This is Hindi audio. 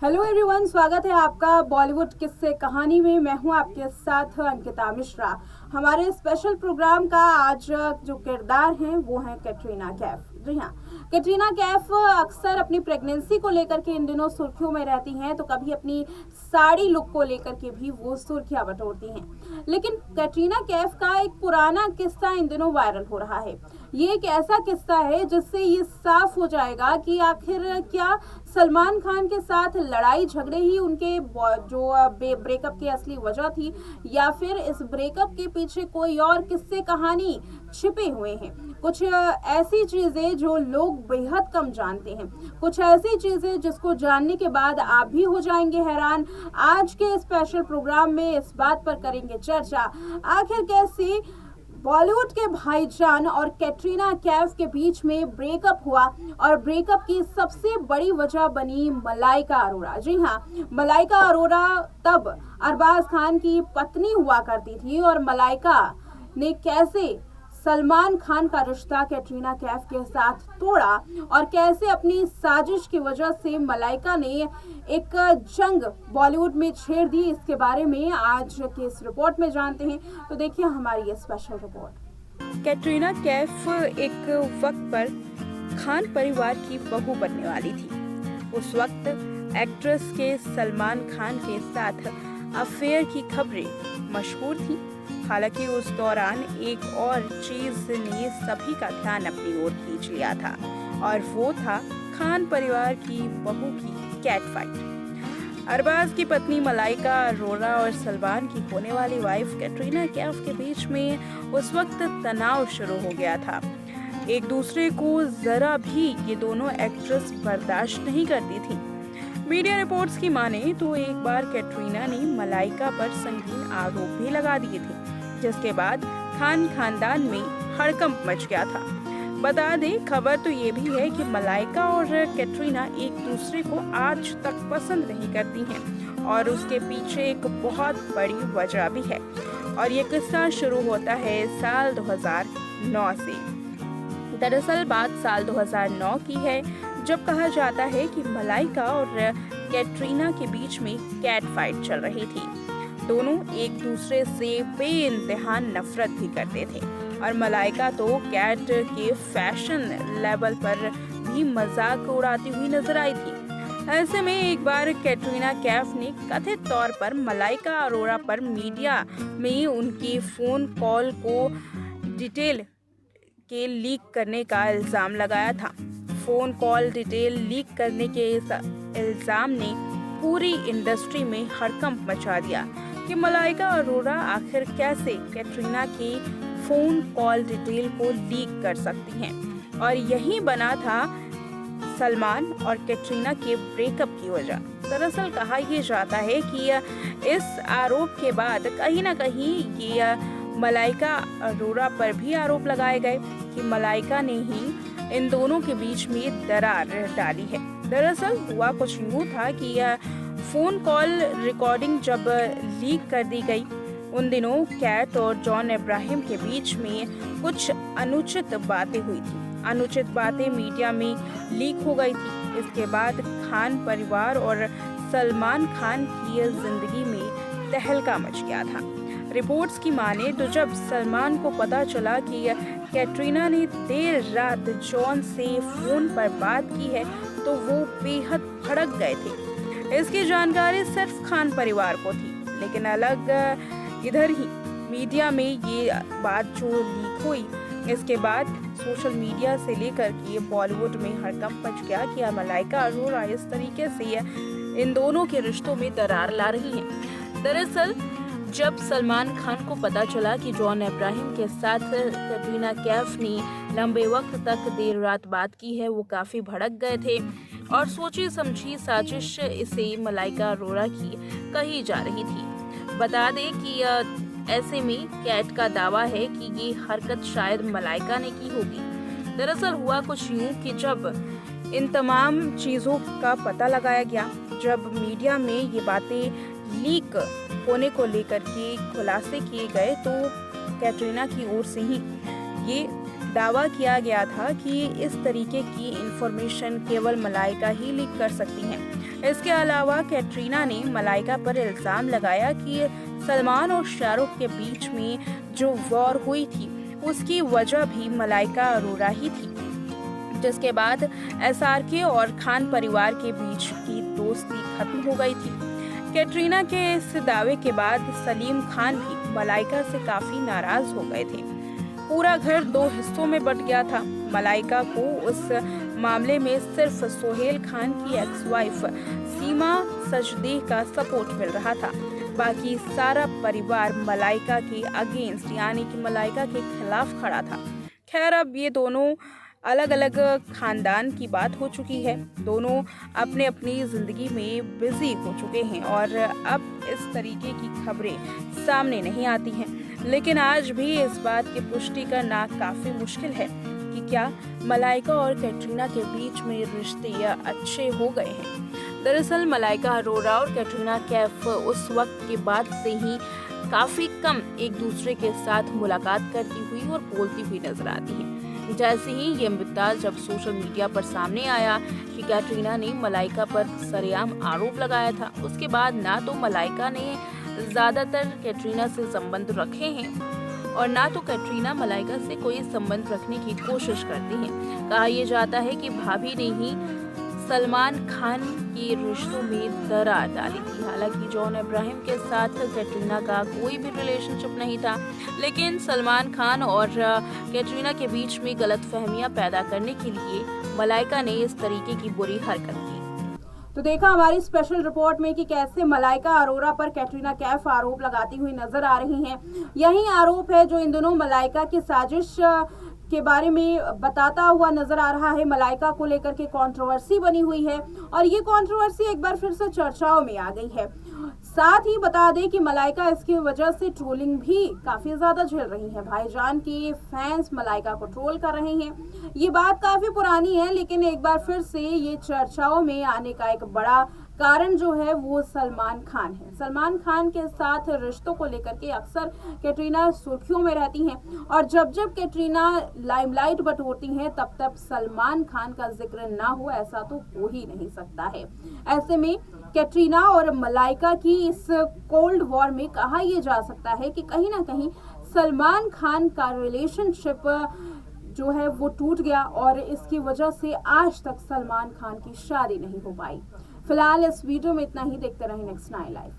हेलो एवरीवन, स्वागत है आपका बॉलीवुड किस्से कहानी में। मैं हूं आपके साथ अंकिता मिश्रा। हमारे स्पेशल प्रोग्राम का आज जो किरदार हैं वो हैं कैटरीना कैफ। जी हाँ, कैटरीना कैफ अक्सर अपनी प्रेगनेंसी को लेकर के इन दिनों सुर्खियों में रहती हैं, तो कभी अपनी साड़ी लुक को लेकर के भी वो सुर्खियां बटोरती हैं। लेकिन कैटरीना कैफ का एक पुराना किस्सा इन दिनों वायरल हो रहा है। ये एक ऐसा किस्सा है जिससे ये साफ हो जाएगा कि आखिर क्या सलमान खान के साथ लड़ाई झगड़े ही उनके जो ब्रेकअप की असली वजह थी, या फिर इस ब्रेकअप के पीछे कोई और किस्से कहानी छिपे हुए हैं। कुछ ऐसी चीजें जो लोग बेहद कम जानते हैं, कुछ ऐसी चीजें जिसको जानने के बाद आप भी हो जाएंगे हैरान। आज के स्पेशल प्रोग्राम में इस बात पर करेंगे चर्चा, आखिर कैसे बॉलीवुड के भाईजान और कैटरीना कैफ के बीच में ब्रेकअप हुआ और ब्रेकअप की सबसे बड़ी वजह बनी मलाइका अरोड़ा। जी हाँ, मलाइका अरोड़ा तब अरबाज खान की पत्नी हुआ करती थी और मलाइका ने कैसे सलमान खान का रिश्ता कैटरीना कैफ के साथ तोड़ा और कैसे अपनी साजिश की वजह से मलाइका ने एक जंग बॉलीवुड में छेड़ दी, इसके बारे में आज के इस रिपोर्ट में जानते हैं। तो देखिए हमारी ये स्पेशल रिपोर्ट। कैटरीना कैफ एक वक्त पर खान परिवार की बहू बनने वाली थी। उस वक्त एक्ट्रेस के सलमान खान के साथ अफेयर की खबरें मशहूर थी। हालांकि उस दौरान एक और चीज ने सभी का ध्यान अपनी ओर खींच लिया था और वो था खान परिवार की बहू की कैट फाइट। अरबाज की पत्नी मलाइका अरोड़ा और सलमान की होने वाली वाइफ कैटरीना कैफ के बीच में उस वक्त तनाव शुरू हो गया था। एक दूसरे को जरा भी ये दोनों एक्ट्रेस बर्दाश्त नहीं करती थी। मीडिया रिपोर्ट्स की माने तो एक बार कैटरीना ने मलाइका पर संगीन आरोप भी लगा दिए थे, जिसके बाद खान खानदान में हड़कंप मच गया था। बता दें, खबर तो ये भी है कि मलाइका और कैटरीना एक दूसरे को आज तक पसंद नहीं करती हैं और उसके पीछे एक बहुत बड़ी वजह भी है। और ये किस्सा शुरू होता है साल 2009 से। दरअसल बात साल 2009 की है, जब कहा जाता है कि मलाइका और कैटरीना के बीच में कैट फाइट चल रही थी। दोनों एक दूसरे से बेइंतहा नफरत भी करते थे और मलाइका तो कैट के फैशन लेवल पर भी मजाक उड़ाती हुई नजर आई थी। ऐसे में एक बार कैटरीना कैफ ने कथित तौर पर मलाइका अरोड़ा पर मीडिया में उनकी फोन कॉल को डिटेल के लीक करने का इल्जाम लगाया था। फोन कॉल डिटेल लीक करने के इस इल्जाम ने पूरी इंडस्ट्री में हड़कंप मचा दिया कि मलाइका अरोड़ा आखिर कैसे कैटरीना की फोन कॉल डिटेल को लीक कर सकती हैं। और यही बना था सलमान और कैटरीना के ब्रेकअप की वजह। दरअसल कहा यह जाता है कि इस आरोप के बाद कहीं ना कहीं ये मलाइका अरोड़ा पर भी आरोप लगाए गए कि मलाइका ने ही इन दोनों के बीच में दरार डाली है। दरअसल हुआ कुछ यूं था कि फोन कॉल रिकॉर्डिंग जब लीक कर दी गई, उन दिनों कैट और जॉन इब्राहिम के बीच में कुछ अनुचित बातें हुई थी। अनुचित बातें मीडिया में लीक हो गई थी। इसके बाद खान परिवार और सलमान खान की जिंदगी में तहलका मच गया था। रिपोर्ट्स की माने तो जब सलमान को पता चला कि कैटरीना ने देर रात जॉन से फोन पर बात की है, तो वो बेहद भड़क गए थे। इसकी जानकारी सिर्फ खान परिवार को थी, लेकिन अलग इधर ही मीडिया में ये बात जो लीक हुई, इसके बाद सोशल मीडिया से लेकर के बॉलीवुड में हड़कंप मच गया कि मलाइका अरोड़ा इस तरीके से इन दोनों के रिश्तों में दरार ला रही हैं। दरअसल जब सलमान खान को पता चला कि जॉन इब्राहिम के साथ कैटरीना कैफ ने लंबे वक्त तक देर रात बात की है, वो काफी भड़क गए थे और सोची समझी साजिश इसे मलाइका अरोड़ा की कही जा रही थी। बता दें कि ऐसे में कैट का दावा है कि ये हरकत शायद मलाइका ने की होगी। दरअसल हुआ कुछ यूं कि जब इन तमाम चीजों का पता लगाया गया, जब मीडिया में ये बातें लीक होने को लेकर के खुलासे किए गए, तो कैटरीना की ओर से ही ये दावा किया गया था कि इस तरीके की इंफॉर्मेशन केवल मलाइका ही लीक कर सकती हैं। इसके अलावा कैटरीना ने मलाइका पर इल्जाम लगाया कि सलमान और शाहरुख के बीच में जो वॉर हुई थी उसकी वजह भी मलाइका अरोरा ही थी, जिसके बाद एसआरके और खान परिवार के बीच की दोस्ती खत्म हो गई थी। कैटरीना के इस दावे के बाद सलीम खान भी मलाइका से काफी नाराज हो गए थे। पूरा घर दो हिस्सों में बंट गया था। मलाइका को उस मामले में सिर्फ सोहेल खान की एक्स वाइफ सीमा सजदेह का सपोर्ट मिल रहा था, बाकी सारा परिवार मलाइका के अगेंस्ट यानी कि मलाइका के खिलाफ खड़ा था। खैर, अब ये दोनों अलग अलग खानदान की बात हो चुकी है। दोनों अपने अपनी जिंदगी में बिजी हो चुके हैं और अब इस तरीके की खबरें सामने नहीं आती हैं। लेकिन आज भी इस बात की पुष्टि करना काफी मुश्किल है कि क्या मलाइका और कैटरीना के बीच में रिश्ते अच्छे हो गए हैं। दरअसल मलाइका अरोरा और कैटरीना कैफ उस वक्त के बाद से ही काफी कम एक दूसरे के साथ मुलाकात करती हुई और बोलती हुई नजर आती हैं। जैसे ही ये मुद्दा जब सोशल मीडिया पर सामने आया कि कैटरीना ने मलाइका पर सरेआम आरोप लगाया था, उसके बाद ना तो मलाइका ने ज्यादातर कैटरीना से संबंध रखे हैं और ना तो कैटरीना मलाइका से कोई संबंध रखने की कोशिश करती हैं। कहा यह जाता है कि भाभी ने ही सलमान खान के रिश्तों में दरार डाली थी। हालांकि जॉन अब्राहम के साथ कैटरीना का कोई भी रिलेशनशिप नहीं था, लेकिन सलमान खान और कैटरीना के बीच में गलतफहमियां पैदा करने के लिए मलाइका ने इस तरीके की बुरी हरकत की। तो देखा हमारी स्पेशल रिपोर्ट में कि कैसे मलाइका अरोरा पर कैटरीना कैफ आरोप लगाती हुई नजर आ रही हैं। यही आरोप है जो इन दोनों मलाइका की साजिश के बारे में बताता हुआ नजर आ रहा है। मलाइका को लेकर के कंट्रोवर्सी बनी हुई है और ये कंट्रोवर्सी एक बार फिर से चर्चाओं में आ गई है। साथ ही बता दें कि मलाइका इसकी वजह से ट्रोलिंग भी काफी ज्यादा झेल रही है। भाईजान के फैंस मलाइका को ट्रोल कर रहे हैं। ये बात काफी पुरानी है, लेकिन एक बार फिर से ये चर्चाओं में आने का एक बड़ा कारण जो है वो सलमान खान है। सलमान खान के साथ रिश्तों को लेकर के अक्सर कैटरीना सुर्खियों में रहती हैं और जब जब कैटरीना लाइमलाइट बटोरती हैं तब तब सलमान खान का जिक्र ना हो ऐसा तो हो ही नहीं सकता है। ऐसे में कैटरीना और मलाइका की इस कोल्ड वॉर में कहा यह जा सकता है कि कहीं ना कहीं सलमान खान का रिलेशनशिप जो है वो टूट गया और इसकी वजह से आज तक सलमान खान की शादी नहीं हो पाई। फिलहाल इस वीडियो में इतना ही। देखते रहें नेक्स्ट 9 लाइव।